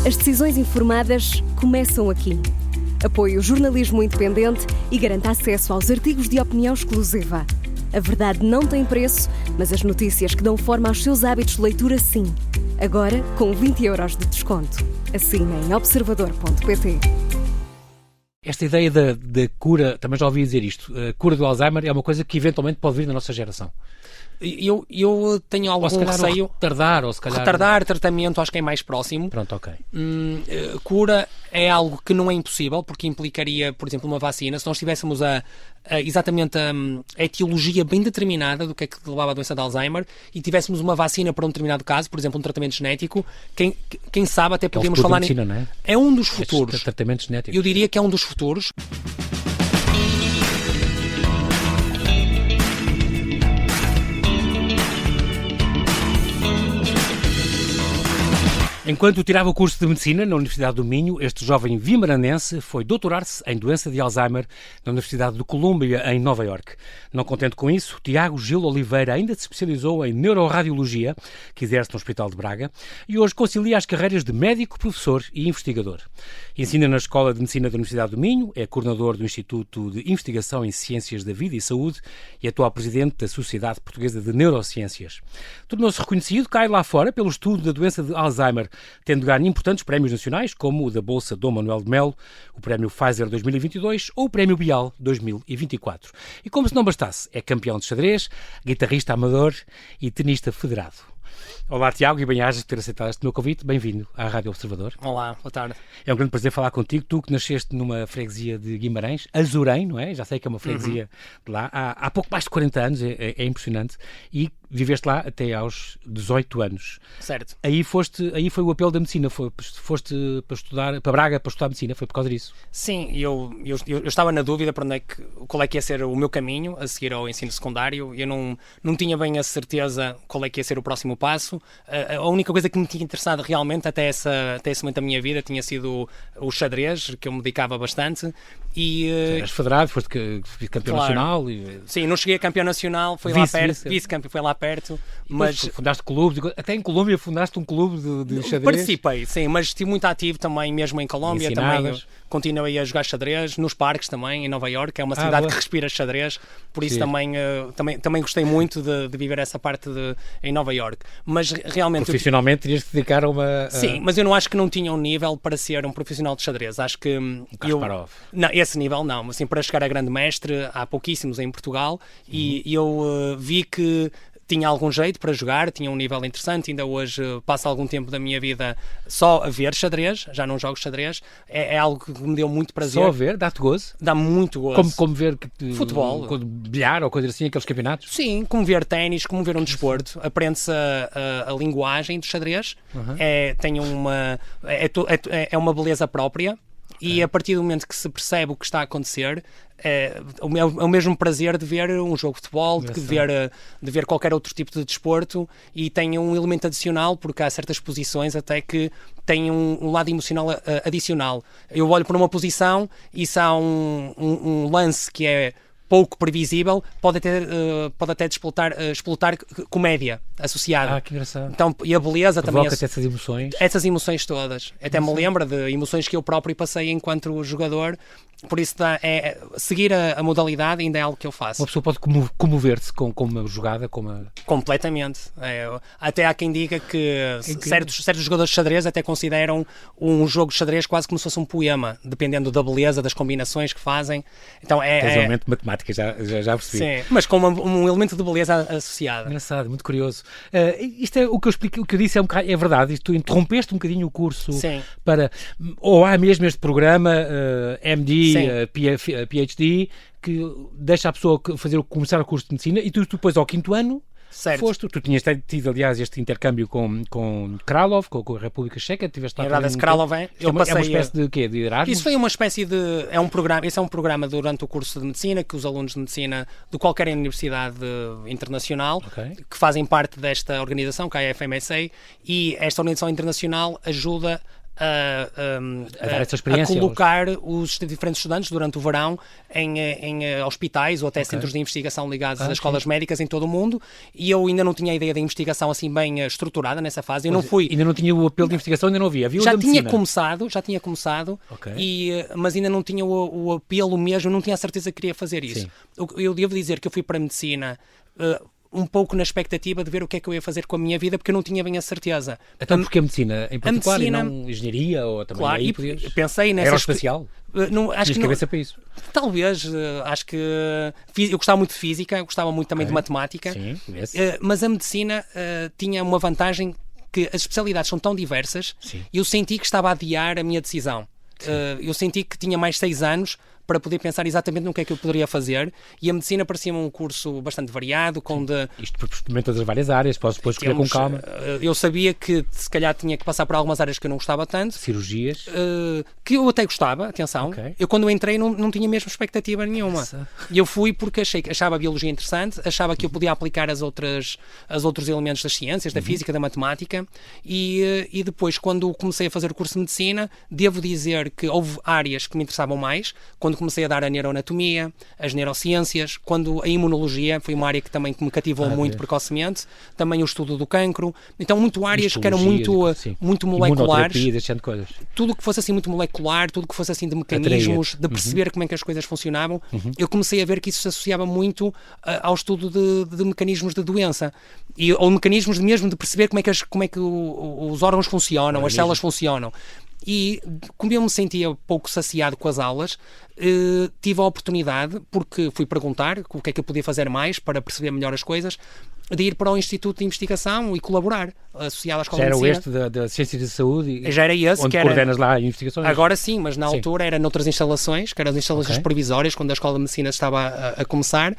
As decisões informadas começam aqui. Apoie o jornalismo independente e garanta acesso aos artigos de opinião exclusiva. A verdade não tem preço, mas as notícias que dão forma aos seus hábitos de leitura, sim. Agora, com 20€ de desconto. Assine em observador.pt. Esta ideia da cura, também já ouvi dizer isto, a cura do Alzheimer é uma coisa que eventualmente pode vir na nossa geração. Eu tenho algum receio. Retardar tratamento, acho que é mais próximo. Pronto, ok. Cura é algo que não é impossível, porque implicaria, por exemplo, uma vacina. Se nós tivéssemos exatamente a etiologia bem determinada do que é que levava a doença de Alzheimer e tivéssemos uma vacina para um determinado caso, por exemplo, um tratamento genético, quem sabe até podíamos falar... Medicina, não é? É um dos futuros. Tratamento genético. Eu diria que é um dos futuros. Enquanto tirava o curso de Medicina na Universidade do Minho, este jovem vimaranense foi doutorar-se em doença de Alzheimer na Universidade de Colômbia, em Nova Iorque. Não contente com isso, Tiago Gil Oliveira ainda se especializou em neuroradiologia, que exerce no Hospital de Braga, e hoje concilia as carreiras de médico, professor e investigador. Ensina na Escola de Medicina da Universidade do Minho, é coordenador do Instituto de Investigação em Ciências da Vida e Saúde e atual presidente da Sociedade Portuguesa de Neurociências. Tornou-se reconhecido cá e lá fora pelo estudo da doença de Alzheimer, tendo ganho importantes prémios nacionais, como o da Bolsa Dom Manuel de Melo, o Prémio Pfizer 2022 ou o Prémio Bial 2024. E como se não bastasse, é campeão de xadrez, guitarrista amador e tenista federado. Olá, Tiago, e bem-ajas por ter aceitado este meu convite. Bem-vindo à Rádio Observador. Olá, boa tarde. É um grande prazer falar contigo. Tu que nasceste numa freguesia de Guimarães, Azurém, não é? Já sei que é uma freguesia de lá. Há pouco mais de 40 anos, é impressionante. E viveste lá até aos 18 anos. Certo. Aí foi o apelo da medicina. Foste para Braga para estudar medicina. Foi por causa disso? Sim, eu estava na dúvida para qual é que ia ser o meu caminho a seguir ao ensino secundário. Eu não tinha bem a certeza qual é que ia ser o próximo passo. A única coisa que me tinha interessado realmente até esse momento da minha vida tinha sido o xadrez, que eu me dedicava bastante. E eras federado, foste campeão nacional. Sim, não cheguei a campeão nacional, foi lá perto, vice-campeão foi lá perto. Mas fundaste clubes, até em Colômbia fundaste um clube de xadrez? Participei, sim, mas estive muito ativo também, mesmo em Colômbia. Também continuei a jogar xadrez, nos parques também, em Nova Iorque, é uma cidade que respira xadrez, por isso também gostei muito de viver essa parte em Nova Iorque. Mas realmente... Profissionalmente terias de dedicar a uma... Sim, mas eu não acho que não tinha um nível para ser um profissional de xadrez. Acho que... Kasparov. Não, esse nível não, assim, para chegar a grande mestre, há pouquíssimos em Portugal, e eu vi que tinha algum jeito para jogar, tinha um nível interessante. Ainda hoje passo algum tempo da minha vida só a ver xadrez, já não jogo xadrez, é algo que me deu muito prazer. Só a ver? Dá-te gozo? Dá muito gozo. Como ver futebol, bilhar ou coisa assim, aqueles campeonatos? Sim, como ver ténis, como ver um desporto. Aprende-se a linguagem do xadrez, é uma beleza própria. E a partir do momento que se percebe o que está a acontecer, é o mesmo prazer de ver um jogo de futebol, de ver qualquer outro tipo de desporto, e tem um elemento adicional, porque há certas posições até que têm um lado emocional adicional. Eu olho para uma posição e se há um lance que é pouco previsível, pode até explotar comédia associada. Que engraçado. Então, e a beleza também... Provoca-te essas emoções? Essas emoções todas. Até me lembra de emoções que eu próprio passei enquanto jogador. Por isso, seguir a modalidade ainda é algo que eu faço. Uma pessoa pode comover-se com uma jogada? Completamente. Até há quem diga que certos jogadores de xadrez até consideram um jogo de xadrez quase como se fosse um poema, dependendo da beleza, das combinações que fazem. Então, tens elemento de matemática, já percebi. Sim, mas com um elemento de beleza associado. Engraçado, muito curioso. Isto é o que eu explico, o que eu disse é verdade. Tu interrompeste um bocadinho o curso para... Ou há mesmo este programa MD, PhD, que deixa a pessoa começar o curso de medicina, e tu depois ao 5º ano tu tinhas tido, aliás, este intercâmbio com Kralov, com a República Checa, tiveste lá... Kralov, é uma espécie de quê? De Erasmus? Isso foi uma espécie de... Esse é um programa durante o curso de medicina que os alunos de medicina de qualquer universidade internacional que fazem parte desta organização, que é a FMSA, e esta organização internacional ajuda dar essa experiência, colocar os diferentes estudantes durante o verão em hospitais ou até centros de investigação ligados às escolas médicas em todo o mundo, e eu ainda não tinha a ideia da investigação assim bem estruturada nessa fase. Eu não fui... Ainda não tinha o apelo de investigação, ainda não havia. Já tinha começado, mas ainda não tinha o apelo mesmo, não tinha a certeza que queria fazer isso. Eu devo dizer que eu fui para a medicina um pouco na expectativa de ver o que é que eu ia fazer com a minha vida, porque eu não tinha bem a certeza. Então porque a medicina em particular e não engenharia ou também claro, aí podias... Pensei nessa... Aeroespacial? Acho que cabeça para isso. Talvez, acho que eu gostava muito de física, eu gostava muito também de matemática, mas a medicina tinha uma vantagem que as especialidades são tão diversas e eu senti que estava a adiar a minha decisão. Eu senti que tinha mais 6 anos para poder pensar exatamente no que é que eu poderia fazer, e a medicina parecia-me um curso bastante variado, com Isto experimenta das várias áreas, podes depois escolher com calma. Eu sabia que se calhar tinha que passar por algumas áreas que eu não gostava tanto. Cirurgias? Que eu até gostava, atenção. Eu quando entrei não tinha mesmo expectativa nenhuma. E eu fui porque achava a biologia interessante, achava que eu podia aplicar os outros elementos das ciências, da física, da matemática, e depois, quando comecei a fazer o curso de medicina, devo dizer que houve áreas que me interessavam mais. Quando comecei a dar a neuroanatomia, as neurociências, quando a imunologia foi uma área que também me cativou muito precocemente, também o estudo do cancro, então muito áreas que eram muito moleculares, coisas. Tudo que fosse assim muito molecular, tudo que fosse assim de mecanismos, de perceber como é que as coisas funcionavam, eu comecei a ver que isso se associava muito ao estudo de mecanismos de doença, ou mecanismos mesmo de perceber como é que os órgãos funcionam, as células funcionam. E como eu me sentia pouco saciado com as aulas, tive a oportunidade, porque fui perguntar o que é que eu podia fazer mais para perceber melhor as coisas, de ir para o Instituto de Investigação e colaborar, associado à Escola de Medicina. Já era da Ciências de Saúde? Já era esse. Onde coordenas lá investigações? Agora sim, mas na altura era noutras instalações, que eram as instalações provisórias, quando a Escola de Medicina estava a começar,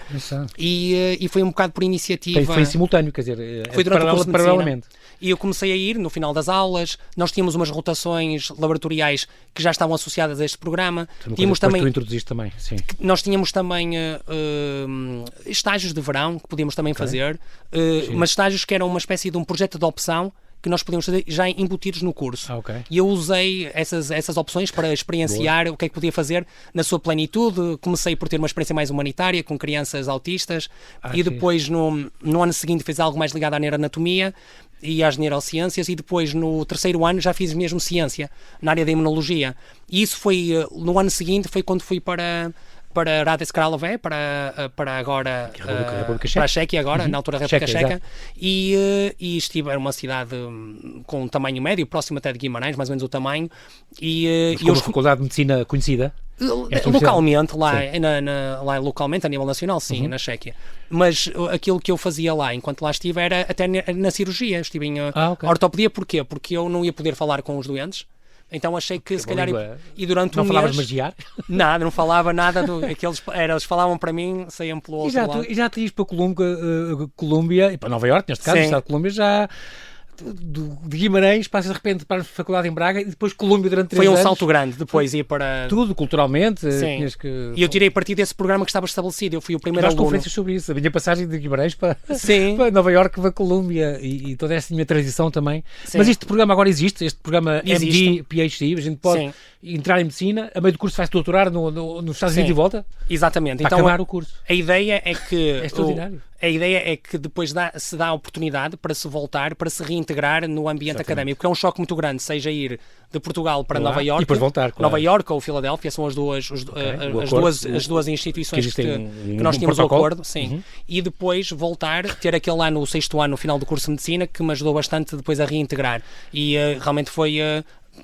e foi um bocado por iniciativa... Foi em simultâneo, quer dizer, foi durante o curso de paralelamente. E eu comecei a ir no final das aulas, nós tínhamos umas rotações laboratoriais que já estavam associadas a este programa. Tínhamos também, tu introduziste também, sim. Nós tínhamos também estágios de verão que podíamos também fazer, mas estágios que eram uma espécie de um projeto de opção que nós podíamos fazer já embutidos no curso. E eu usei essas opções para experienciar o que é que podia fazer na sua plenitude. Comecei por ter uma experiência mais humanitária com crianças autistas e depois no ano seguinte fiz algo mais ligado à neuroanatomia e às neurociências, e depois no terceiro ano já fiz mesmo ciência na área da imunologia. E isso foi no ano seguinte, foi quando fui para Hradec Králové, para agora para a Chequia agora, na altura a República Checa, e estive, era uma cidade com um tamanho médio, próximo até de Guimarães, mais ou menos o tamanho, e uma faculdade de medicina conhecida? Localmente, lá localmente, a nível nacional, sim, na Chequia. Mas aquilo que eu fazia lá, enquanto lá estive, era até na cirurgia. Estive em ortopedia. Porquê? Porque eu não ia poder falar com os doentes. Então achei que se calhar... E durante não falavas magiar? Nada, não falava nada do que eles falavam para mim, saíam pelo outro lado. E já te ias para Colômbia, e para Nova Iorque, neste caso, o Estado de Colômbia, já... de Guimarães, passas de repente para a faculdade em Braga e depois Colômbia durante 3 anos. Foi um salto grande, depois ia para... Tudo, culturalmente. E eu tirei partido desse programa que estava estabelecido, eu fui o primeiro aluno. Conferências sobre isso, a minha passagem de Guimarães para Nova Iorque, para Colômbia, e toda essa minha transição também. Mas este programa agora existe, este programa MD, PhD, a gente pode entrar em medicina, a meio do curso vai-se doutorar nos Estados Unidos e volta? Exatamente. Para acabar o curso. A ideia é que... É extraordinário. A ideia é que depois se dá a oportunidade para se voltar, para se reintegrar no ambiente académico, porque é um choque muito grande, seja ir de Portugal para Nova Iorque, e depois voltar, Nova Iorque ou Filadélfia, são as duas instituições que nós tínhamos o acordo, e depois voltar, ter aquele ano, o 6º ano, no final do curso de medicina, que me ajudou bastante depois a reintegrar, e realmente foi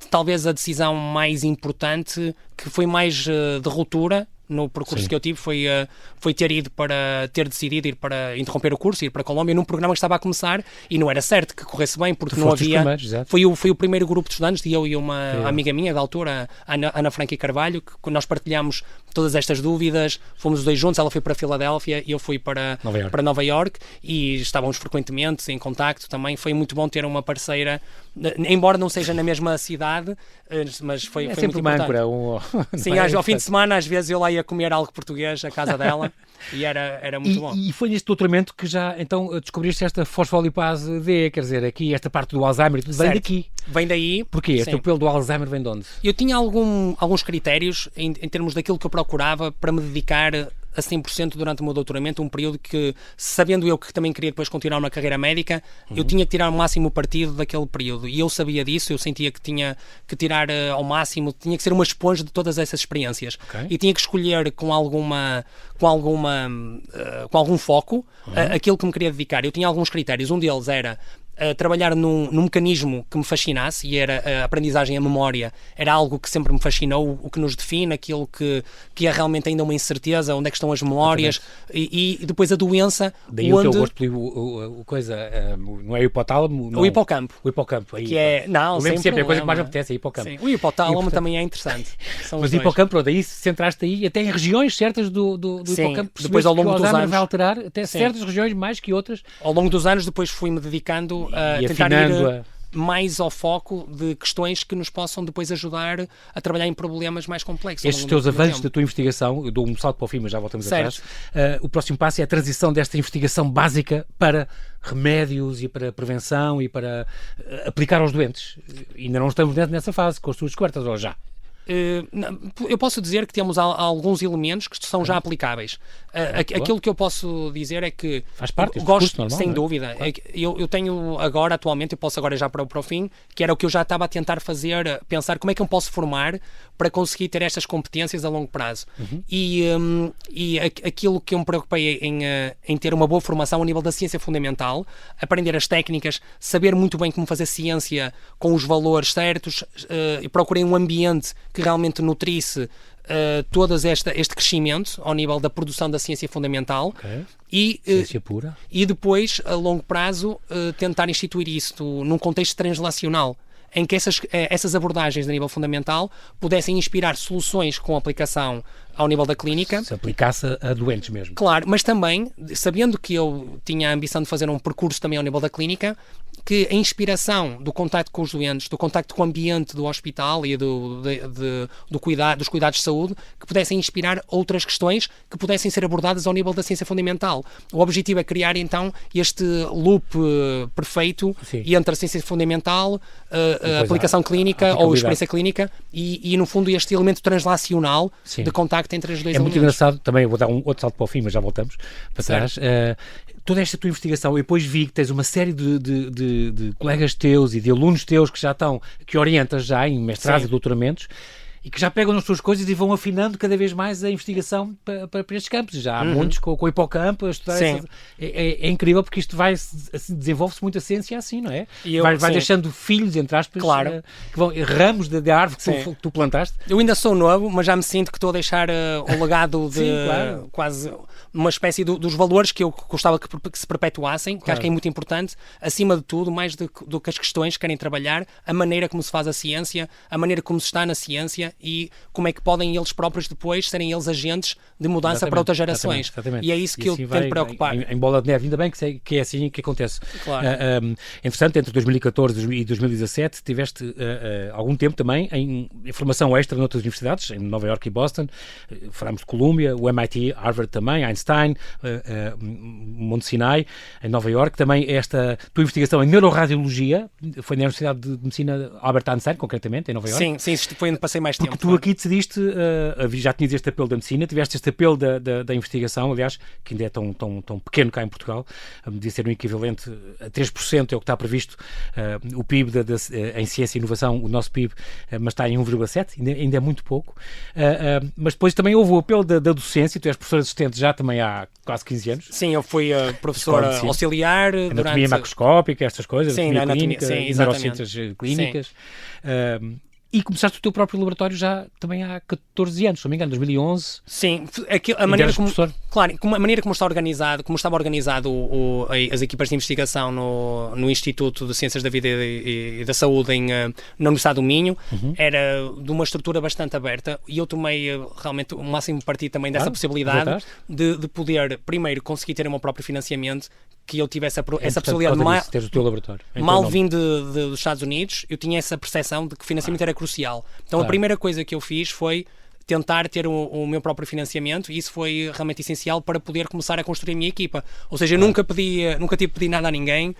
talvez a decisão mais importante, que foi mais de ruptura no percurso que eu tive, foi ter decidido ir para interromper o curso, ir para a Colômbia, num programa que estava a começar, e não era certo que corresse bem, porque não havia... Foi o primeiro grupo de estudantes, eu e uma amiga minha da altura, Ana Franca Carvalho, que nós partilhámos todas estas dúvidas, fomos os dois juntos, ela foi para Filadélfia e eu fui para Nova Iorque, e estávamos frequentemente em contacto também. Foi muito bom ter uma parceira embora não seja na mesma cidade, mas foi sempre muito uma importante. âncora. Sim, ao fim de semana, às vezes, eu lá ia comer algo português à casa dela e era muito bom. E foi neste doutoramento que já, então, descobriste esta fosfolipase D, quer dizer, aqui, esta parte do Alzheimer, tudo vem daqui. Vem daí. Porquê? Este apelo do Alzheimer vem de onde? Eu tinha alguns critérios em termos daquilo que eu procurava para me dedicar a 100% durante o meu doutoramento, um período que, sabendo eu que também queria depois continuar uma carreira médica, eu tinha que tirar o máximo partido daquele período. E eu sabia disso, eu sentia que tinha que tirar ao máximo, tinha que ser uma esponja de todas essas experiências. Okay. E tinha que escolher com algum foco aquilo que me queria dedicar. Eu tinha alguns critérios, um deles era trabalhar num mecanismo que me fascinasse, e era a aprendizagem, a memória, era algo que sempre me fascinou, o que nos define, aquilo que é realmente ainda uma incerteza, onde é que estão as memórias, e depois a doença. Daí onde... o que eu gosto de não é o hipotálamo? Não. O hipocampo. O hipocampo, aí. Que é, não, eu lembro sempre, a coisa que mais me apetece é hipocampo. Sim. O hipotálamo também é interessante. Mas o hipocampo, daí centraste aí até em regiões certas do hipocampo. Depois ao longo dos anos vai alterar até certas regiões mais que outras. Ao longo dos anos depois fui-me dedicando a tentar ir mais ao foco de questões que nos possam depois ajudar a trabalhar em problemas mais complexos. Estes teus avanços da tua investigação, eu dou um salto para o fim, mas já voltamos atrás. O próximo passo é a transição desta investigação básica para remédios e para prevenção e para aplicar aos doentes. Ainda não estamos nessa fase com as tuas descobertas, ou já? Eu posso dizer que temos alguns elementos que são já aplicáveis. Aquilo que eu posso dizer é que faz parte gosto, normal, sem dúvida. Claro. Eu tenho agora, atualmente, eu posso agora já para o fim, que era o que eu já estava a tentar fazer, pensar como é que eu posso formar para conseguir ter estas competências a longo prazo. E aquilo que eu me preocupei em ter uma boa formação a nível da ciência fundamental, aprender as técnicas, saber muito bem como fazer ciência com os valores certos, e procurei um ambiente que realmente nutrisse todo este crescimento ao nível da produção da ciência fundamental. Okay. Ciência pura. E depois, a longo prazo, tentar instituir isto num contexto translacional, em que essas abordagens a nível fundamental pudessem inspirar soluções com aplicação ao nível da clínica. Se aplicasse a doentes mesmo. Claro, mas também, sabendo que eu tinha a ambição de fazer um percurso também ao nível da clínica, que a inspiração do contacto com os doentes, do contacto com o ambiente do hospital e dos cuidados de saúde, que pudessem inspirar outras questões que pudessem ser abordadas ao nível da ciência fundamental. O objetivo é criar, então, este loop perfeito entre a ciência fundamental, a aplicação clínica ou a experiência clínica e, no fundo, este elemento translacional de contacto entre os dois elementos. É muito engraçado, também vou dar um outro salto para o fim, mas já voltamos para trás. Toda esta tua investigação, e depois vi que tens uma série de colegas teus e de alunos teus que orientas já em mestrados e doutoramentos, e que já pegam nas suas coisas e vão afinando cada vez mais a investigação para estes campos. Já há muitos com o hipocampo a estudar. É incrível, porque isto assim, desenvolve-se muito a ciência assim, não é? Vai deixando filhos, entre aspas, que vão, ramos de árvore que tu plantaste. Eu ainda sou novo, mas já me sinto que estou a deixar um legado de quase uma espécie dos valores que eu gostava que se perpetuassem, que acho que é muito importante, acima de tudo, mais do que as questões que querem trabalhar, a maneira como se faz a ciência, a maneira como se está na ciência e como é que podem eles próprios depois serem eles agentes de mudança para outras gerações. Exatamente. E é isso que eu tento preocupar. Em bola de neve, ainda bem que é assim que acontece. Claro. Entretanto, entre 2014 e 2017 tiveste algum tempo também em formação extra noutras universidades, em Nova Iorque e Boston. Falámos de Colômbia, o MIT, Harvard também, Einstein, Monte Sinai, em Nova Iorque. Também esta tua investigação em neuroradiologia foi na Universidade de Medicina Albert Einstein, concretamente, em Nova Iorque. Sim, foi onde passei mais tempo. Porque tu aqui decidiste, já tinhas este apelo da medicina, tiveste este apelo da investigação, aliás, que ainda é tão pequeno cá em Portugal, devia ser um equivalente a 3%, é o que está previsto, o PIB em ciência e inovação, o nosso PIB, mas está em 1,7%, ainda é muito pouco. Mas depois também houve o apelo da docência, tu és professor assistente já também há quase 15 anos. Sim, eu fui professor auxiliar anatomia macroscópica, estas coisas, anatomia clínica, neurociências clínicas. E começaste o teu próprio laboratório já também há 14 anos, se não me engano, 2011. Sim, a maneira como, claro, a maneira como estava organizado as equipas de investigação no Instituto de Ciências da Vida e da Saúde na Universidade do Minho, era de uma estrutura bastante aberta, e eu tomei realmente o máximo partido também dessa possibilidade de poder, primeiro, conseguir ter o meu próprio financiamento, que eu tivesse essa possibilidade de ter o teu laboratório. Mal vim dos Estados Unidos, eu tinha essa percepção de que o financiamento era crucial. Então a primeira coisa que eu fiz foi tentar ter o meu próprio financiamento, e isso foi realmente essencial para poder começar a construir a minha equipa. Ou seja, eu nunca tive de pedir nada a ninguém.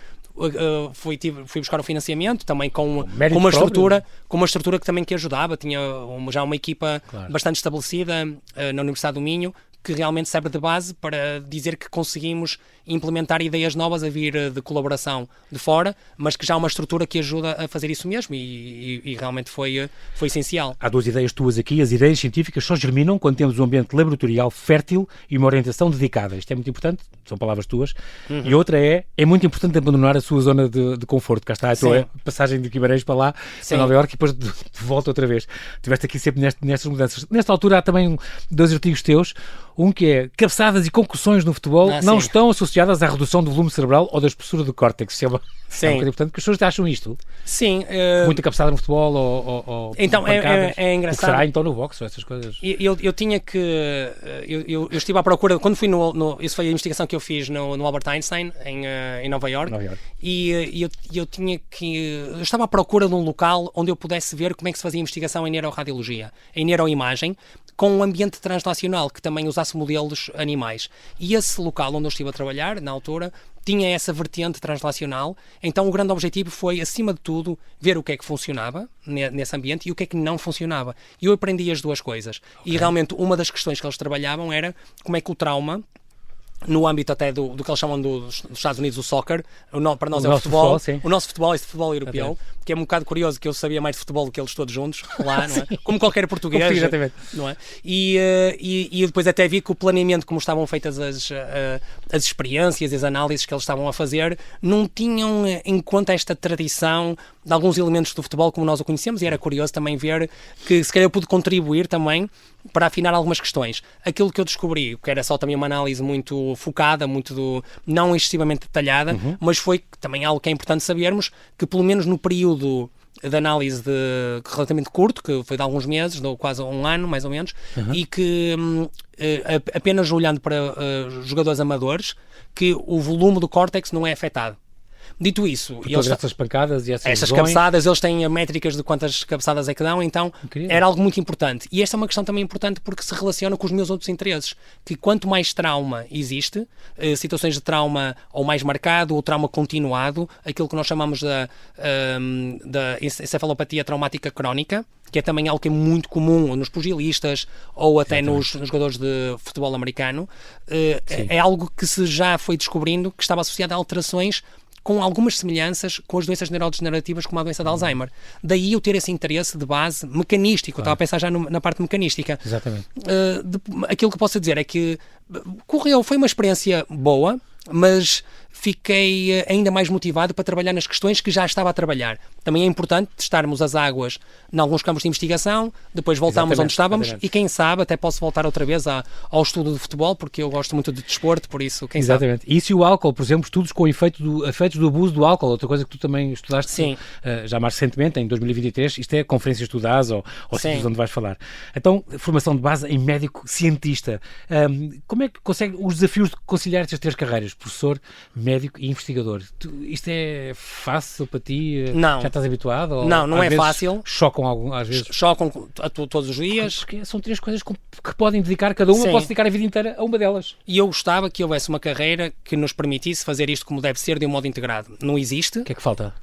Fui buscar o financiamento também com uma estrutura que também que ajudava. Tinha já uma equipa bastante estabelecida na Universidade do Minho, que realmente serve de base para dizer que conseguimos implementar ideias novas a vir de colaboração de fora, mas que já há uma estrutura que ajuda a fazer isso mesmo, e realmente foi essencial. Há duas ideias tuas aqui. As ideias científicas só germinam quando temos um ambiente laboratorial fértil e uma orientação dedicada. Isto é muito importante, são palavras tuas. E outra é muito importante abandonar a sua zona de conforto. Cá está a tua passagem de Guimarães para lá, para Nova Iorque, e depois de volta outra vez. Estiveste aqui sempre nestas mudanças. Nesta altura há também 2 artigos teus. Um que é: cabeçadas e concussões no futebol não estão associadas à redução do volume cerebral ou da espessura do córtex. Isso é uma coisa importante, que as pessoas acham isto. Sim. Muita cabeçada no futebol ou então é engraçado. O que será então no boxe, essas coisas? Eu tinha que... Eu estive à procura, quando fui isso foi a investigação que eu fiz no Albert Einstein, em Nova Iorque. E eu tinha que... Eu estava à procura de um local onde eu pudesse ver como é que se fazia investigação em neuroradiologia, em neuroimagem, com um ambiente translacional que também usasse modelos animais. E esse local onde eu estive a trabalhar, na altura, tinha essa vertente translacional. Então o grande objetivo foi, acima de tudo, ver o que é que funcionava nesse ambiente e o que é que não funcionava. E eu aprendi as duas coisas. E realmente uma das questões que eles trabalhavam era como é que o trauma, no âmbito até do que eles chamam dos Estados Unidos o soccer, para nós é o futebol, o nosso futebol é esse futebol europeu, que é um bocado curioso, que eu sabia mais de futebol do que eles todos juntos lá, não é? Como qualquer português, não é? E depois até vi que o planeamento, como estavam feitas as experiências e as análises que eles estavam a fazer, não tinham em conta esta tradição de alguns elementos do futebol como nós o conhecemos, e era curioso também ver que se calhar eu pude contribuir também para afinar algumas questões. Aquilo que eu descobri, que era só também uma análise muito focada, não excessivamente detalhada, mas foi também algo que é importante sabermos, que pelo menos no período de análise relativamente curto, que foi de alguns meses, de quase um ano mais ou menos, e que apenas olhando para jogadores amadores, que o volume do córtex não é afetado. Dito isso, essas pancadas e essas cabeçadas, eles têm métricas de quantas cabeçadas é que dão, então era algo muito importante. E esta é uma questão também importante porque se relaciona com os meus outros interesses, que quanto mais trauma existe, situações de trauma ou mais marcado, ou trauma continuado, aquilo que nós chamamos da encefalopatia traumática crónica, que é também algo que é muito comum nos pugilistas ou até nos jogadores de futebol americano, é algo que se já foi descobrindo que estava associado a alterações com algumas semelhanças com as doenças neurodegenerativas como a doença de Alzheimer. Daí eu ter esse interesse de base mecanístico. Eu estava a pensar já na parte mecanística. Exatamente. Aquilo que posso dizer é que foi uma experiência boa, mas fiquei ainda mais motivado para trabalhar nas questões que já estava a trabalhar. Também é importante testarmos as águas em alguns campos de investigação, depois voltamos onde estávamos e quem sabe até posso voltar outra vez ao estudo de futebol, porque eu gosto muito de desporto, por isso quem sabe. Isso e o álcool, por exemplo, estudos com efeitos do abuso do álcool, outra coisa que tu também estudaste já mais recentemente, em 2023, isto é conferências que tu dás ou sítios onde vais falar. Então, formação de base em médico-cientista. Como é que consegue os desafios de conciliar estas 3 carreiras? Professor, médico e investigador. Isto é fácil para ti? Não. Já estás habituado? Ou não é fácil. Chocam às vezes? Chocam todos os dias. Porque são 3 coisas que podem dedicar, cada uma pode dedicar a vida inteira a uma delas. E eu gostava que houvesse uma carreira que nos permitisse fazer isto como deve ser, de um modo integrado. Não existe. O que é que falta?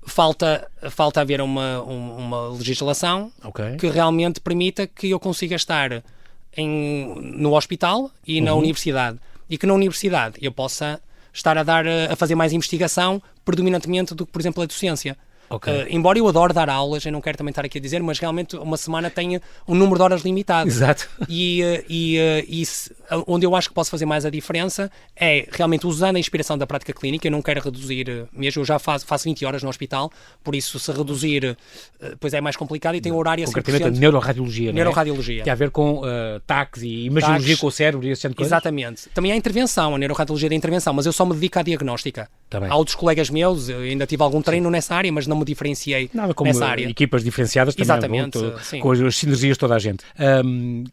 Falta haver uma legislação que realmente permita que eu consiga estar no hospital e na universidade. E que na universidade eu possa estar a fazer mais investigação predominantemente do que, por exemplo, a docência. Embora eu adore dar aulas, eu não quero também estar aqui a dizer, mas realmente uma semana tem um número de horas limitado. Exato. Onde eu acho que posso fazer mais a diferença é realmente usando a inspiração da prática clínica. Eu não quero reduzir mesmo, eu já faço 20 horas no hospital, por isso se reduzir pois é mais complicado e tem um horário assim. Concretamente a neuroradiologia, neuroradiologia. Tem a ver com taques e imagiologia com o cérebro e esse tipo de coisas. Exatamente. Também há intervenção, a neuroradiologia da intervenção, mas eu só me dedico à diagnóstica. Há outros colegas meus, eu ainda tive algum treino nessa área, mas não me diferenciei Nada como nessa área. Equipas diferenciadas também. Exatamente, sim. Com as sinergias de toda a gente.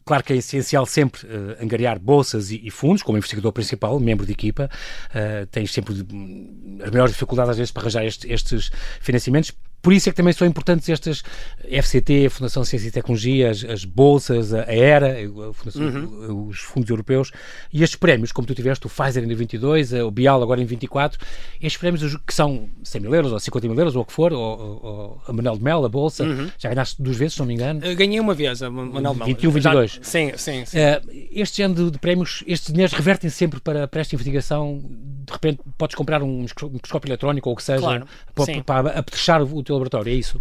Claro que é essencial sempre angariar bolsas e fundos, como investigador principal, membro de equipa. Tens sempre as maiores dificuldades às vezes para arranjar estes financiamentos. Por isso é que também são importantes estas FCT, a Fundação de Ciência e Tecnologia, as bolsas, a ERA, os fundos europeus, e estes prémios, como tu tiveste, o Pfizer em 2022, o Bial agora em 2024, estes prémios que são 100 mil euros ou 50 mil euros, ou o que for, ou a Manel de Mel, a bolsa, já ganhaste 2 vezes, se não me engano. Ganhei uma vez a Manel de Mel. 21, 22. Sim. Este género de prémios, estes dinheiros revertem sempre para esta investigação. De repente podes comprar um microscópio eletrónico ou o que seja, claro, para apetrechar o teu laboratório, é isso?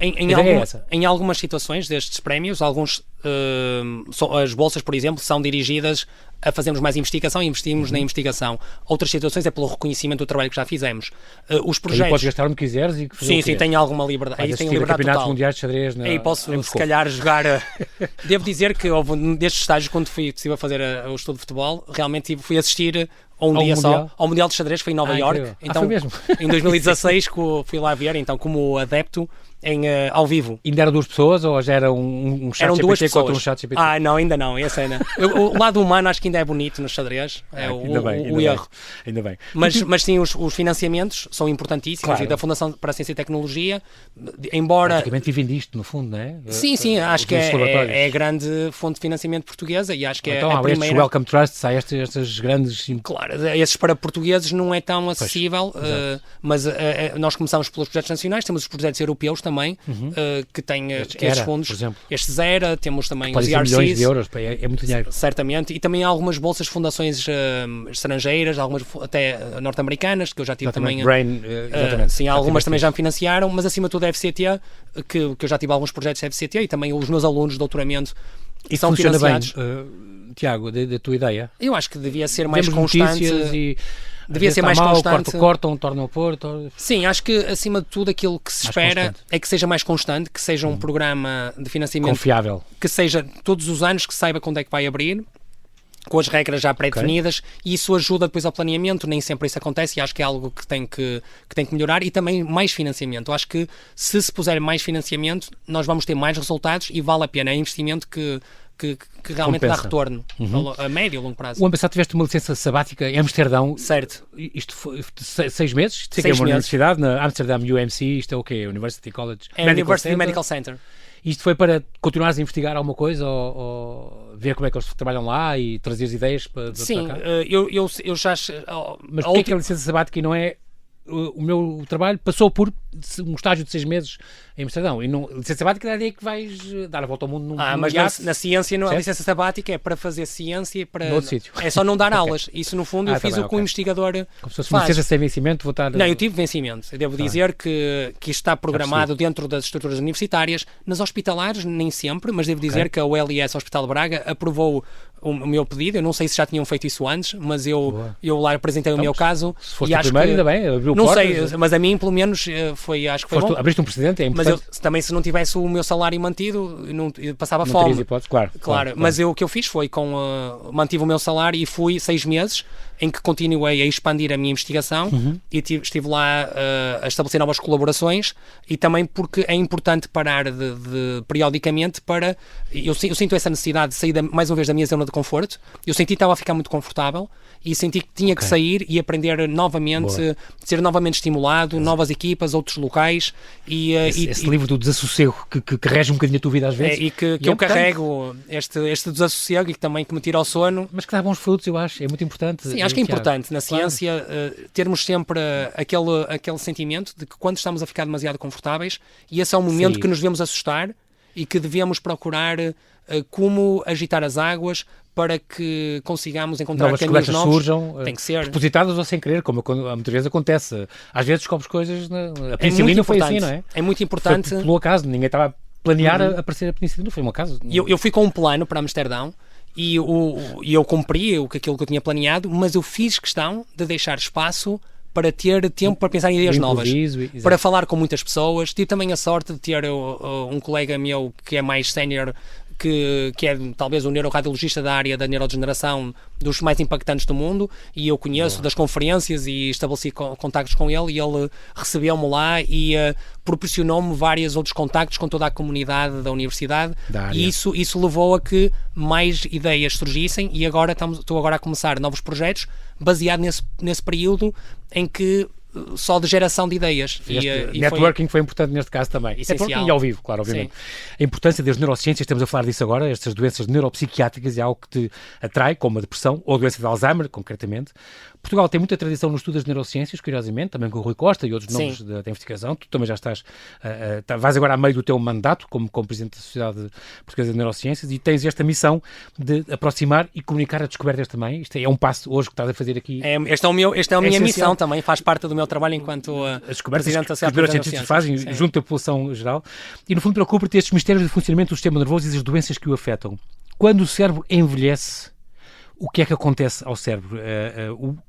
Em algumas situações destes prémios, as bolsas, por exemplo, são dirigidas a fazermos mais investigação e investimos na investigação. Outras situações é pelo reconhecimento do trabalho que já fizemos. Os projetos... Aí podes gastar onde quiseres e fazer Sim, tenho alguma liberdade. Aí tenho liberdade campeonatos total. mundiais de xadrez. Aí posso, se calhar, jogar... Devo dizer que houve destes estágios, quando estive a fazer o estudo de futebol, realmente fui assistir a um dia só ao Mundial de Xadrez, foi em Nova Iorque. Então, foi mesmo? Em 2016 fui lá ver, então, como adepto, ao vivo. Ainda eram 2 pessoas ou já era um chat Eram 2 GPT pessoas. contra um chat GPT? Não, ainda não, essa ainda. O lado humano acho que ainda é bonito no xadrez, o erro. Ainda bem. Mas sim, os financiamentos são importantíssimos, claro. E da Fundação para a Ciência e Tecnologia, embora... Praticamente vivem disto, no fundo, não é? Sim, acho que é a grande fonte de financiamento portuguesa e acho que então, é a primeira... Estes Wellcome Trusts, há estas grandes... Claro, esses para portugueses não é tão acessível, mas nós começamos pelos projetos nacionais, temos os projetos europeus também, que têm estes fundos, por exemplo. Estes ERA, temos também os ERCs. Milhões de euros, é muito dinheiro. Certamente, e também há algumas bolsas de fundações estrangeiras, algumas até norte-americanas, que eu já tive também. Brain, exatamente. Sim, algumas também já me financiaram, mas acima de tudo a FCT, que eu já tive alguns projetos de FCT e também os meus alunos de doutoramento e são financiados. Bem, Tiago, da tua ideia? Eu acho que devia ser mais constante. Devia ser mais constante. Cortam, tornam a pôr. Sim, acho que acima de tudo aquilo que se espera é que seja mais constante, que seja um programa de financiamento confiável, que seja todos os anos, que saiba quando é que vai abrir, com as regras já pré-definidas, e isso ajuda depois ao planeamento. Nem sempre isso acontece e acho que é algo que tem que melhorar. E também mais financiamento. Eu acho que se puser mais financiamento, nós vamos ter mais resultados e vale a pena. É investimento que realmente dá retorno a médio e longo prazo. O ano passado tiveste uma licença sabática em Amsterdão. Certo. Isto foi 6 meses? Isto é uma universidade, na Amsterdam UMC, isto é o quê? University College? É University Medical Center. Isto foi para continuares a investigar alguma coisa ou ver como é que eles trabalham lá e trazer ideias para Sim, cá? eu já... Mas porquê que a licença sabática e não é... O meu trabalho passou por um estágio de 6 meses em Amsterdão e não, licença sabática é que vais dar a volta ao mundo num mas na ciência não, a licença sabática é para fazer ciência para... No outro sítio. É só não dar aulas. Isso no fundo eu fiz o que o investigador como se fosse uma licença sem vencimento, vou estar... Não, eu tive vencimento. Eu devo dizer que isto está programado dentro das estruturas universitárias. Nas hospitalares, nem sempre, mas devo dizer que a ULS Hospital de Braga aprovou o meu pedido. Eu não sei se já tinham feito isso antes, mas eu lá apresentei o meu caso. Se foste o primeiro, ainda bem, abriu não portas. Sei, mas a mim, pelo menos, acho que foi bom. Abriste um precedente, é importante. Mas também, se não tivesse o meu salário mantido, eu passava não fome. Hipótese, claro. Mas o que eu fiz foi, mantive o meu salário e fui 6 meses, em que continuei a expandir a minha investigação e estive lá a estabelecer novas colaborações, e também porque é importante parar de periodicamente para... Eu sinto essa necessidade de sair mais uma vez da minha zona de conforto. Eu senti que estava a ficar muito confortável e senti que tinha que sair e aprender novamente, ser novamente estimulado, novas equipas, outros locais. Esse livro do desassossego que rege um bocadinho a tua vida às vezes. E que eu carrego este desassossego e também que me tira ao sono. Mas que dá bons frutos, eu acho. É muito importante. Sim, acho que é importante na ciência termos sempre aquele sentimento de que quando estamos a ficar demasiado confortáveis, e esse é um momento que nos devemos assustar e que devemos procurar como agitar as águas para que consigamos encontrar novas caminhos novos. Surjam, tem que ser propositadas ou sem querer, como muitas vezes acontece. Às vezes descobres coisas, a penicilina foi assim, não é? É muito importante. Foi pelo acaso, ninguém estava a planear aparecer a penicilina, foi um acaso. Eu fui com um plano para Amsterdão e eu cumpri aquilo que eu tinha planeado, mas eu fiz questão de deixar espaço para ter tempo para pensar em ideias novas, para falar com muitas pessoas. Tive também a sorte de ter um colega meu que é mais sénior, que é talvez o neuroradiologista da área da neurodegeneração dos mais impactantes do mundo, e eu conheço das conferências e estabeleci contactos com ele, e ele recebeu-me lá e proporcionou-me vários outros contactos com toda a comunidade da universidade, e isso levou a que mais ideias surgissem, e agora estou agora a começar novos projetos baseado nesse período em que só de geração de ideias. E networking foi importante neste caso também. Essencial. Networking e ao vivo, claro, obviamente. Sim. A importância das neurociências, estamos a falar disso agora, estas doenças neuropsiquiátricas é algo que te atrai, como a depressão ou a doença de Alzheimer, concretamente. Portugal tem muita tradição no estudo das neurociências, curiosamente, também com o Rui Costa e outros nomes da investigação. Tu também já vais agora a meio do teu mandato como Presidente da Sociedade Portuguesa de Neurociências, e tens esta missão de aproximar e comunicar as descobertas também. Isto é um passo hoje que estás a fazer aqui. Esta é a minha missão também, faz parte do meu trabalho enquanto Presidente da Sociedade Portuguesa de Neurociências. Os neurocientistas fazem junto à população geral, e no fundo preocupa-te estes mistérios de funcionamento do sistema nervoso e das doenças que o afetam. Quando o cérebro envelhece, o que é que acontece ao cérebro?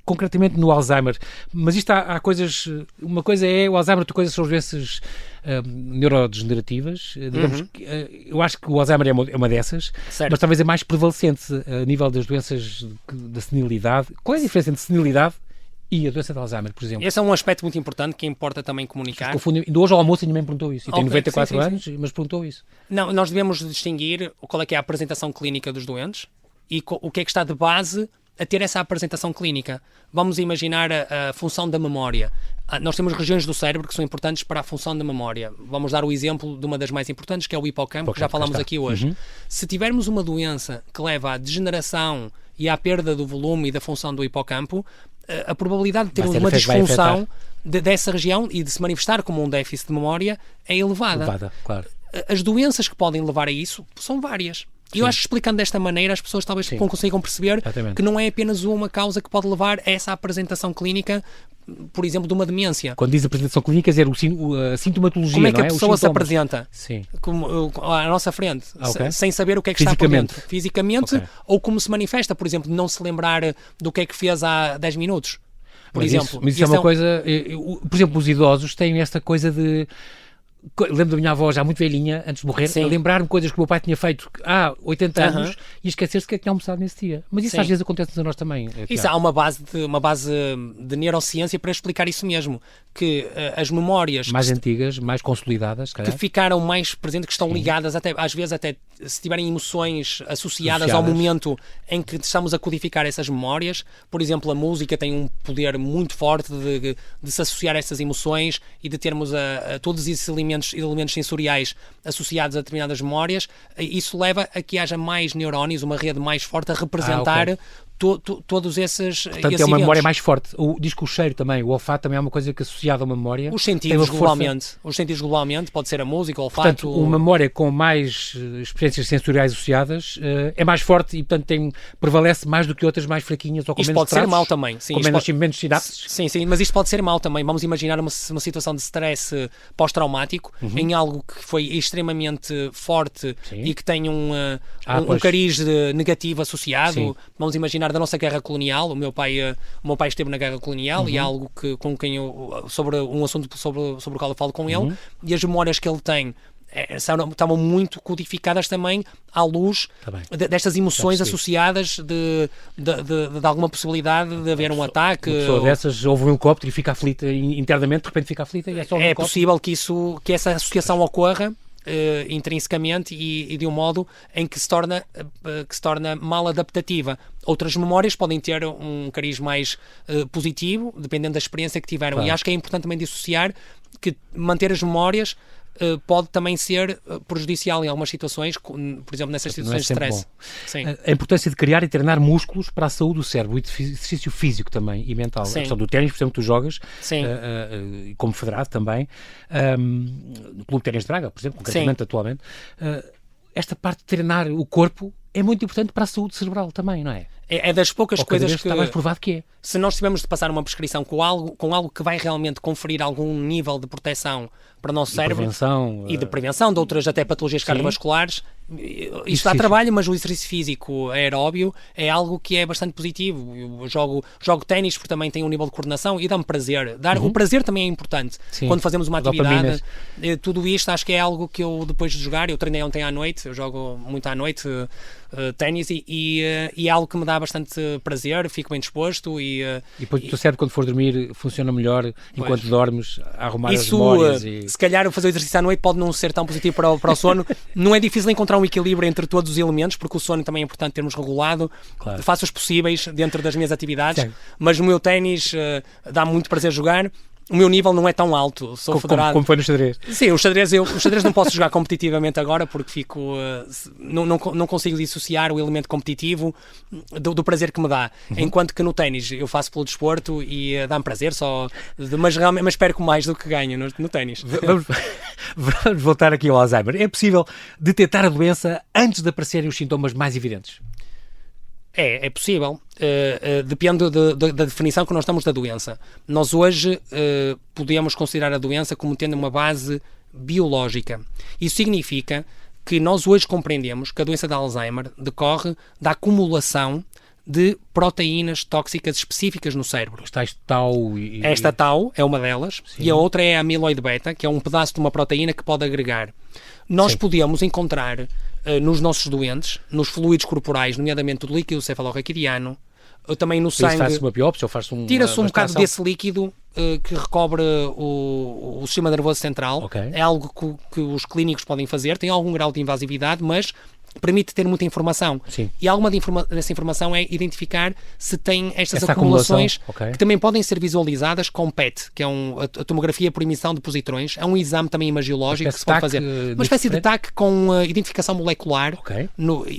Concretamente no Alzheimer. Mas isto há coisas... Uma coisa é o Alzheimer, outra coisa são as doenças neurodegenerativas. Digamos que, eu acho que o Alzheimer é uma dessas, certo, mas talvez é mais prevalecente a nível das doenças da senilidade. Qual é a diferença entre senilidade e a doença de Alzheimer, por exemplo? Esse é um aspecto muito importante que importa também comunicar. Ainda hoje ao almoço ninguém me perguntou isso. E tem 94 anos, mas perguntou isso. Não, nós devemos distinguir qual é que é a apresentação clínica dos doentes e o que é que está de base a ter essa apresentação clínica. Vamos imaginar a função da memória. Nós temos regiões do cérebro que são importantes para a função da memória. Vamos dar o exemplo de uma das mais importantes, que é o hipocampo, que já falamos aqui hoje. Se tivermos uma doença que leva à degeneração e à perda do volume e da função do hipocampo, a probabilidade de termos uma disfunção dessa região e de se manifestar como um déficit de memória é elevada. Claro. As doenças que podem levar a isso são várias. E eu acho que explicando desta maneira as pessoas talvez consigam perceber que não é apenas uma causa que pode levar a essa apresentação clínica, por exemplo, de uma demência. Quando diz apresentação clínica, é a sintomatologia. Como é que a pessoa se apresenta? Sim. À nossa frente, sem saber o que é que está por dentro. Fisicamente, ou como se manifesta, por exemplo, não se lembrar do que é que fez há 10 minutos. Mas isso é uma coisa... Por exemplo, os idosos têm esta coisa de... Lembro da minha avó, já muito velhinha, antes de morrer, a lembrar-me coisas que o meu pai tinha feito há 80 anos e esquecer-se que é que tinha almoçado nesse dia. Mas isso às vezes acontece a nós também. Isso há uma base de neurociência para explicar isso mesmo, que as memórias... Mais antigas, mais consolidadas, que ficaram mais presentes, que estão ligadas, às vezes até se tiverem emoções associadas ao momento em que estamos a codificar essas memórias. Por exemplo, a música tem um poder muito forte de se associar a essas emoções e de termos todos esses elementos sensoriais associados a determinadas memórias. Isso leva a que haja mais neurónios, uma rede mais forte a representar todos esses. Portanto, é uma memória mais forte. Diz que o cheiro também, o olfato também é uma coisa que associada a uma memória. Os sentidos globalmente, pode ser a música, o olfato. Portanto, uma memória com mais experiências sensoriais associadas é mais forte e, portanto, prevalece mais do que outras mais fraquinhas ou com isto menos pode ser mau também. Com menos sinapses. Sim, mas isto pode ser mau também. Vamos imaginar uma situação de stress pós-traumático em algo que foi extremamente forte e que tem um cariz negativo associado. Vamos imaginar da nossa guerra colonial. O meu pai esteve na guerra colonial e é algo sobre um assunto sobre o qual eu falo com ele, e as memórias que ele tem estavam muito codificadas também à luz destas emoções associadas de alguma possibilidade de haver um ataque. Uma pessoa dessas ouve um helicóptero e fica aflita internamente, de repente fica aflita e é só um helicóptero. Possível que essa associação ocorra intrinsecamente e de um modo em que se torna mal adaptativa. Outras memórias podem ter um cariz mais positivo, dependendo da experiência que tiveram. E acho que é importante também dissociar que manter as memórias pode também ser prejudicial em algumas situações, por exemplo, nessas situações de stress. A importância de criar e treinar músculos para a saúde do cérebro e de exercício físico também e mental. A questão do ténis, por exemplo, tu jogas, como federado também, no Clube Ténis de Braga, por exemplo, concretamente atualmente. Esta parte de treinar o corpo é muito importante para a saúde cerebral também, não é? É das poucas coisas que... está mais provado que é. Se nós tivermos de passar uma prescrição com algo que vai realmente conferir algum nível de proteção para o nosso cérebro e de prevenção de outras até patologias cardiovasculares, isto dá trabalho, mas o exercício físico aeróbio é algo que é bastante positivo. Eu jogo ténis porque também tem um nível de coordenação e dá-me prazer. O prazer também é importante. Quando fazemos uma atividade, tudo isto acho que é algo que eu, depois de jogar, eu treinei ontem à noite, eu jogo muito à noite ténis e é algo que me dá bastante prazer, fico bem disposto e depois o teu cérebro, quando for dormir, funciona melhor enquanto dormes, a arrumar as memórias. Se calhar fazer o exercício à noite pode não ser tão positivo para o sono. Não é difícil encontrar um equilíbrio entre todos os elementos, porque o sono também é importante termos regulado. Claro. Faço os possíveis dentro das minhas atividades, mas no meu ténis dá muito prazer jogar. O meu nível não é tão alto, sou federado. Como foi no xadrez? Sim, o xadrez não posso jogar competitivamente agora porque fico, não consigo dissociar o elemento competitivo do prazer que me dá. Enquanto que no ténis eu faço pelo desporto e dá-me prazer, mas perco mais do que ganho no ténis. Vamos voltar aqui ao Alzheimer. É possível detectar a doença antes de aparecerem os sintomas mais evidentes? É possível. Depende da definição que nós damos da doença. Nós hoje podemos considerar a doença como tendo uma base biológica. Isso significa que nós hoje compreendemos que a doença de Alzheimer decorre da acumulação de proteínas tóxicas específicas no cérebro. Esta tau é uma delas. Sim. E a outra é a amiloide beta, que é um pedaço de uma proteína que pode agregar. Nós podemos encontrar nos nossos doentes, nos fluidos corporais, nomeadamente do líquido cefalorraquidiano, também no sangue. Faz-se uma biópsia ou faz-se tira-se um bocado desse líquido que recobre o sistema nervoso central. Okay. É algo que os clínicos podem fazer, tem algum grau de invasividade, mas permite ter muita informação. Sim. E alguma dessa informação é identificar se tem estas acumulações que também podem ser visualizadas com PET, que é a tomografia por emissão de positrões. É um exame também imagiológico que se pode fazer. Uma espécie de TAC com identificação molecular,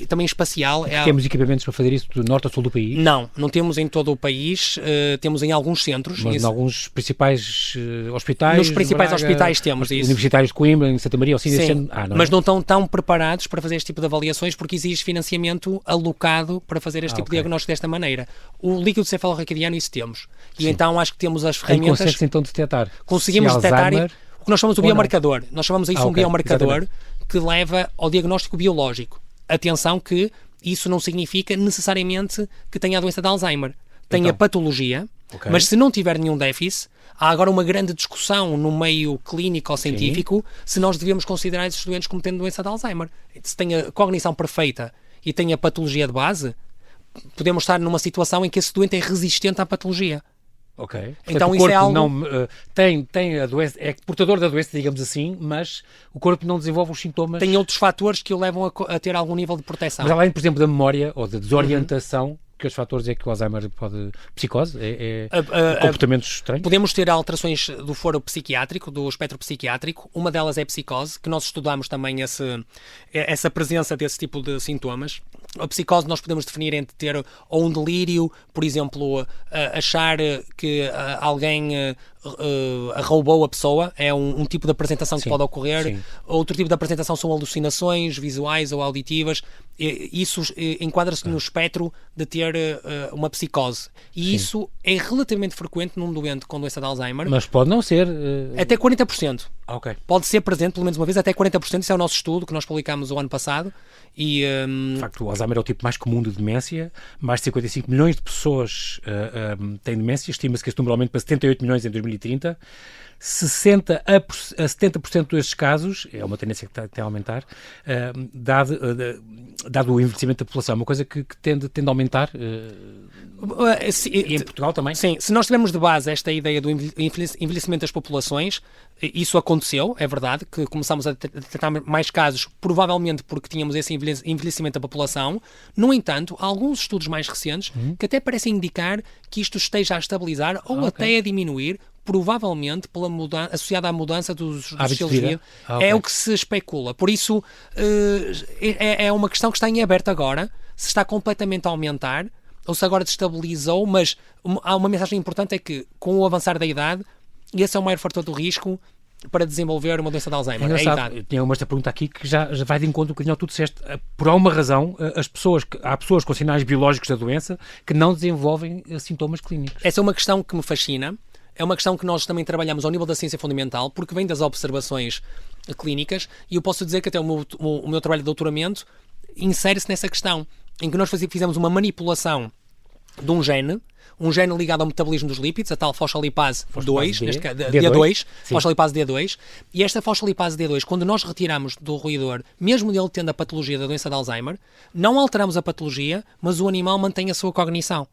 também espacial. Temos equipamentos para fazer isso do norte ao sul do país? Não temos em todo o país, temos em alguns centros. Mas em alguns principais hospitais? Nos principais hospitais temos isso. Universitários de Coimbra, em Santa Maria, ou sim, mas não estão tão preparados para fazer este tipo de avaliações porque exige financiamento alocado para fazer este tipo de diagnóstico desta maneira. O líquido cefalorraquidiano isso temos. E então acho que temos as ferramentas... Consegue-se então detectar? Conseguimos detectar o que nós chamamos de biomarcador. Não. Nós chamamos isso um biomarcador que leva ao diagnóstico biológico. Atenção que isso não significa necessariamente que tenha a doença de Alzheimer. Tem a patologia, mas se não tiver nenhum déficit, há agora uma grande discussão no meio clínico ou científico se nós devemos considerar esses doentes como tendo doença de Alzheimer. Se tem a cognição perfeita e tem a patologia de base, podemos estar numa situação em que esse doente é resistente à patologia. Portanto, então o isso corpo é algo... não, tem a doença, é portador da doença, digamos assim, mas o corpo não desenvolve os sintomas. Tem outros fatores que o levam a ter algum nível de proteção. Mas além, por exemplo, da memória ou da desorientação, que os fatores é que o Alzheimer pode... Psicose? Comportamentos estranhos? Podemos ter alterações do foro psiquiátrico, do espectro psiquiátrico. Uma delas é a psicose, que nós estudamos também essa presença desse tipo de sintomas. A psicose nós podemos definir entre ter ou um delírio, por exemplo, achar que alguém roubou a pessoa, é um tipo de apresentação que pode ocorrer. Sim. Outro tipo de apresentação são alucinações visuais ou auditivas. Isso enquadra-se no espectro de ter uma psicose. E isso é relativamente frequente num doente com doença de Alzheimer. Mas pode não ser... Até 40%. Okay. Pode ser presente pelo menos uma vez, até 40%. Isso é o nosso estudo que nós publicámos o ano passado. E, de facto, o Alzheimer é o tipo mais comum de demência. Mais de 55 milhões de pessoas têm demência. Estima-se que este número aumente para 78 milhões em 2030. 60% a 70% destes casos, é uma tendência que tem a aumentar, dado o envelhecimento da população, uma coisa que tende a aumentar, e em Portugal também. Sim, se nós tivermos de base esta ideia do envelhecimento das populações, isso aconteceu, é verdade, que começámos a tratar mais casos, provavelmente porque tínhamos esse envelhecimento da população. No entanto, há alguns estudos mais recentes que até parecem indicar que isto esteja a estabilizar ou até a diminuir, provavelmente associada à mudança dos estilos de vida. É o que se especula. Por isso, é uma questão que está em aberto agora, se está completamente a aumentar, ou se agora destabilizou, mas há uma mensagem importante, é que com o avançar da idade, esse é o maior fator do risco, para desenvolver uma doença de Alzheimer. É engraçado. Tinha esta pergunta aqui que já vai de encontro ao que tu disseste. Por alguma razão, há pessoas com sinais biológicos da doença que não desenvolvem sintomas clínicos. Essa é uma questão que me fascina. É uma questão que nós também trabalhamos ao nível da ciência fundamental, porque vem das observações clínicas, e eu posso dizer que até o meu trabalho de doutoramento insere-se nessa questão, em que nós fizemos uma manipulação de um gene ligado ao metabolismo dos lípidos, a tal fosfolipase 2, D2, fosfolipase D2, e esta fosfolipase D2, quando nós retiramos do roedor, mesmo ele tendo a patologia da doença de Alzheimer, não alteramos a patologia, mas o animal mantém a sua cognição.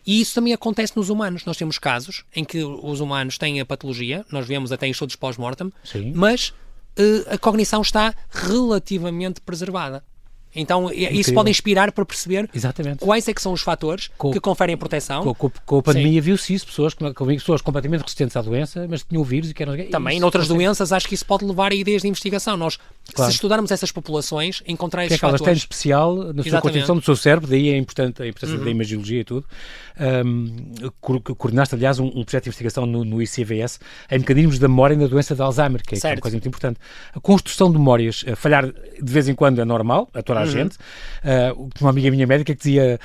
E isso também acontece nos humanos. Nós temos casos em que os humanos têm a patologia, nós vemos até em estudos pós-mortem, mas a cognição está relativamente preservada. Então, isso pode inspirar para perceber quais é que são os fatores que conferem a proteção. Com a pandemia viu-se isso, pessoas completamente resistentes à doença, mas tinham o vírus e que eram... Também, noutras doenças, acho que isso pode levar a ideias de investigação. Nós, se estudarmos essas populações, encontrar esses fatores... Que elas têm especial na sua constituição do seu cérebro, daí a importância da imagiologia e tudo. Coordenaste, aliás, um projeto de investigação no ICVS em mecanismos da memória na doença de Alzheimer, que é uma coisa muito importante. A construção de memórias, falhar de vez em quando é normal, a toda a gente. Uma amiga minha médica que dizia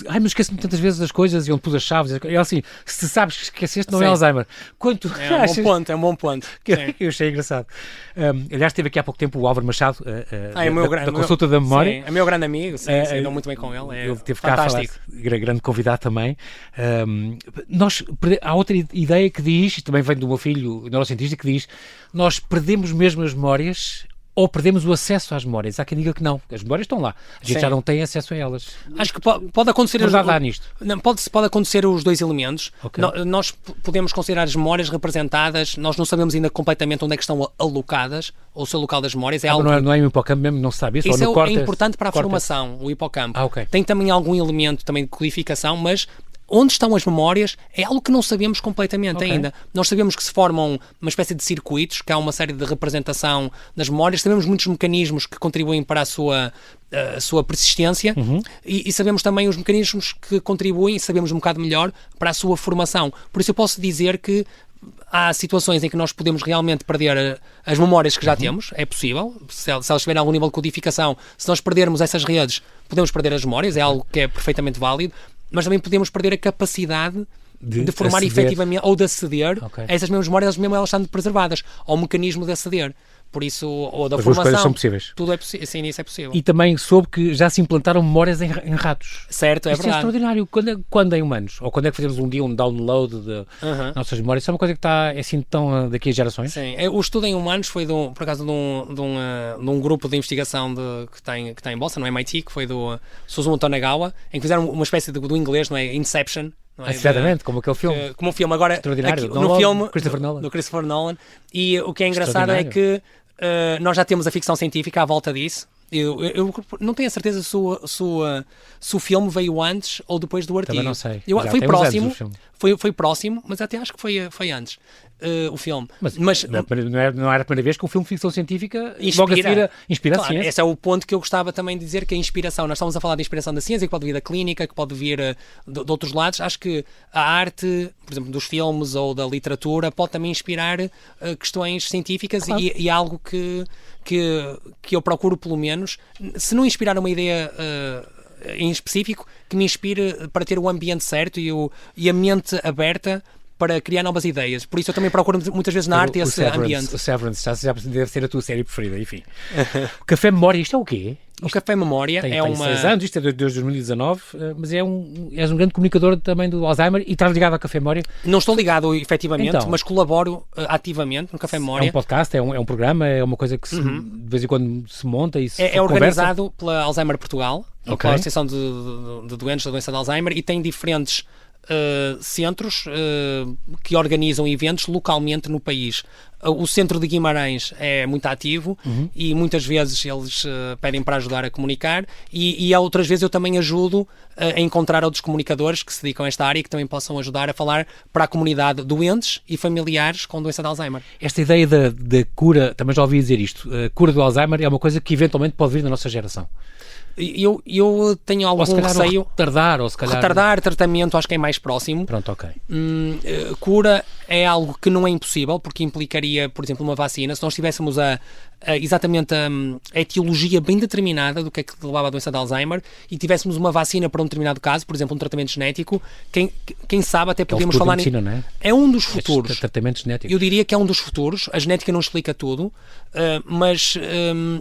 mas esqueço-me tantas vezes das coisas e onde pus as chaves. E ela assim, se sabes que esqueceste, não é Alzheimer. Quanto é um bom ponto. Que eu achei engraçado. Aliás, esteve aqui há pouco tempo o Álvaro Machado, da Consulta da Memória. Sim, é meu grande amigo, dou muito bem com ele. Ele teve cá a falar, grande convidado também. Há outra ideia que diz, e também vem do meu filho, neurocientista, que diz: nós perdemos mesmo as memórias ou perdemos o acesso às memórias. Há quem diga que não. As memórias estão lá. A gente já não tem acesso a elas. Acho que pode acontecer... Pode acontecer os dois elementos. Nós podemos considerar as memórias representadas. Nós não sabemos ainda completamente onde é que estão alocadas, ou o seu local das memórias. Não é no hipocampo mesmo, não se sabe isso? Isso é importante para a formação, o hipocampo. Tem também algum elemento também de codificação, mas... onde estão as memórias é algo que não sabemos completamente ainda. Nós sabemos que se formam uma espécie de circuitos, que há uma série de representação nas memórias, sabemos muitos mecanismos que contribuem para a sua persistência e sabemos também os mecanismos que contribuem, sabemos um bocado melhor, para a sua formação. Por isso eu posso dizer que há situações em que nós podemos realmente perder as memórias que já temos, é possível, se elas tiverem algum nível de codificação, se nós perdermos essas redes, podemos perder as memórias, é algo que é perfeitamente válido, mas também podemos perder a capacidade de formar efetivamente, ou de aceder a essas mesmas memórias, mesmo elas estando preservadas, ao mecanismo de aceder. Por isso, ou da formação... As duas coisas são possíveis. Tudo é possível, sim, isso é possível. E também soube que já se implantaram memórias em ratos. Certo, é verdade. Isso é extraordinário. Quando em humanos? Ou quando é que fazemos um dia um download de nossas memórias? Isso é uma coisa que está assim tão daqui a gerações? Sim. O estudo em humanos foi, por acaso, de um grupo de investigação que está em Boston, no MIT, que foi do Suzumu Tonegawa, em que fizeram uma espécie do inglês, não é? Inception. Exatamente, como aquele filme. Como o filme. Agora, extraordinário. No filme do Christopher Nolan. E o que é engraçado é que nós já temos a ficção científica à volta disso. Eu não tenho a certeza se o filme veio antes ou depois do artigo. Também não sei. Foi próximo, mas até acho que foi antes o filme. Mas não era a primeira vez que um filme de ficção científica inspira a ciência. Esse é o ponto que eu gostava também de dizer, que a inspiração, nós estamos a falar de inspiração da ciência, que pode vir da clínica, que pode vir de outros lados. Acho que a arte, por exemplo, dos filmes ou da literatura, pode também inspirar questões científicas, e é algo que eu procuro, pelo menos, se não inspirar uma ideia em específico, que me inspire para ter o ambiente certo e a mente aberta para criar novas ideias. Por isso eu também procuro muitas vezes na arte esse ambiente. O Severance já deve ser a tua série preferida, enfim. O Café Memória, isto é o quê? O Café Memória tem 6 anos, isto é de 2019, mas és um grande comunicador também do Alzheimer e estás ligado ao Café Memória? Não estou ligado efetivamente, mas colaboro ativamente no Café Memória. É um podcast, é um programa, é uma coisa que de vez em quando se monta e se é organizado pela Alzheimer Portugal, pela Associação de Doentes da Doença de Alzheimer, e tem diferentes centros que organizam eventos localmente no país. O centro de Guimarães é muito ativo e muitas vezes eles pedem para ajudar a comunicar, e outras vezes eu também ajudo a encontrar outros comunicadores que se dedicam a esta área e que também possam ajudar a falar para a comunidade doentes e familiares com doença de Alzheimer. Esta ideia da cura, também já ouvi dizer isto, a cura do Alzheimer é uma coisa que eventualmente pode vir na nossa geração. Eu tenho algum receio. Retardar, tratamento, acho que é mais próximo. Pronto, ok. Cura é algo que não é impossível, porque implicaria haveria, por exemplo, uma vacina se nós tivéssemos exatamente a etiologia bem determinada do que é que levava à doença de Alzheimer e tivéssemos uma vacina para um determinado caso, por exemplo, um tratamento genético, quem sabe até podíamos falar... Medicina, não é? É um dos futuros. Tratamento genético. Eu diria que é um dos futuros. A genética não explica tudo, mas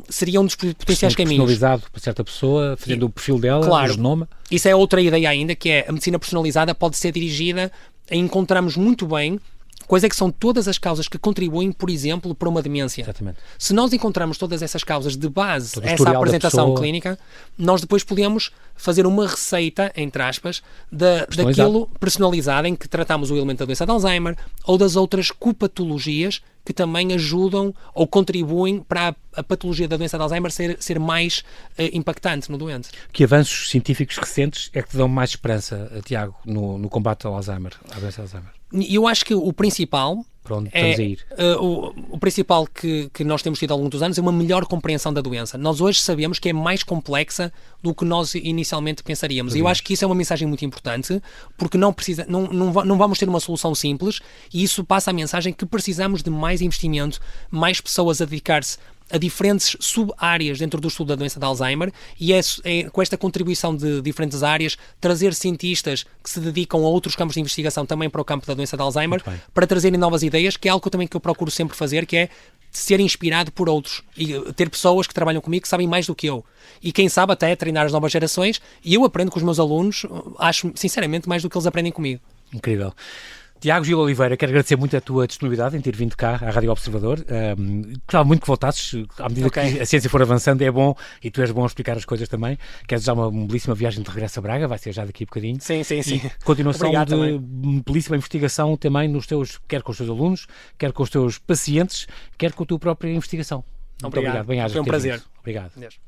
seria um dos potenciais caminhos. Personalizado para certa pessoa, fazendo o perfil dela, claro, o genoma. Isso é outra ideia ainda, que é a medicina personalizada pode ser dirigida a encontrarmos muito bem quais é que são todas as causas que contribuem, por exemplo, para uma demência. Exatamente. Se nós encontrarmos todas essas causas de base, todo essa apresentação clínica, nós depois podemos fazer uma receita, entre aspas, daquilo personalizado em que tratamos o elemento da doença de Alzheimer ou das outras copatologias que também ajudam ou contribuem para a patologia da doença de Alzheimer ser mais impactante no doente. Que avanços científicos recentes é que te dão mais esperança, Tiago, no combate ao Alzheimer, à doença de Alzheimer? Eu acho que o principal... Para onde estamos a ir? O principal que nós temos tido ao longo dos anos é uma melhor compreensão da doença. Nós hoje sabemos que é mais complexa do que nós inicialmente pensaríamos. E eu acho que isso é uma mensagem muito importante, porque não vamos ter uma solução simples, e isso passa a mensagem que precisamos de mais investimento, mais pessoas a dedicar-se a diferentes sub-áreas dentro do estudo da doença de Alzheimer, e é com esta contribuição de diferentes áreas, trazer cientistas que se dedicam a outros campos de investigação também para o campo da doença de Alzheimer, para trazerem novas ideias, que é algo que eu procuro sempre fazer, que é ser inspirado por outros e ter pessoas que trabalham comigo que sabem mais do que eu. E quem sabe até treinar as novas gerações, e eu aprendo com os meus alunos, acho sinceramente mais do que eles aprendem comigo. Incrível. Tiago Gil Oliveira, quero agradecer muito a tua disponibilidade em ter vindo cá à Rádio Observador. Gostava muito que voltasses, à medida que a ciência for avançando é bom, e tu és bom a explicar as coisas também. Queres desejar uma belíssima viagem de regresso a Braga, vai ser já daqui a bocadinho. Sim. E continuação Obrigado de belíssima investigação também quer com os teus alunos, quer com os teus pacientes, quer com a tua própria investigação. Muito obrigado. Foi um prazer. Obrigado. Adeus.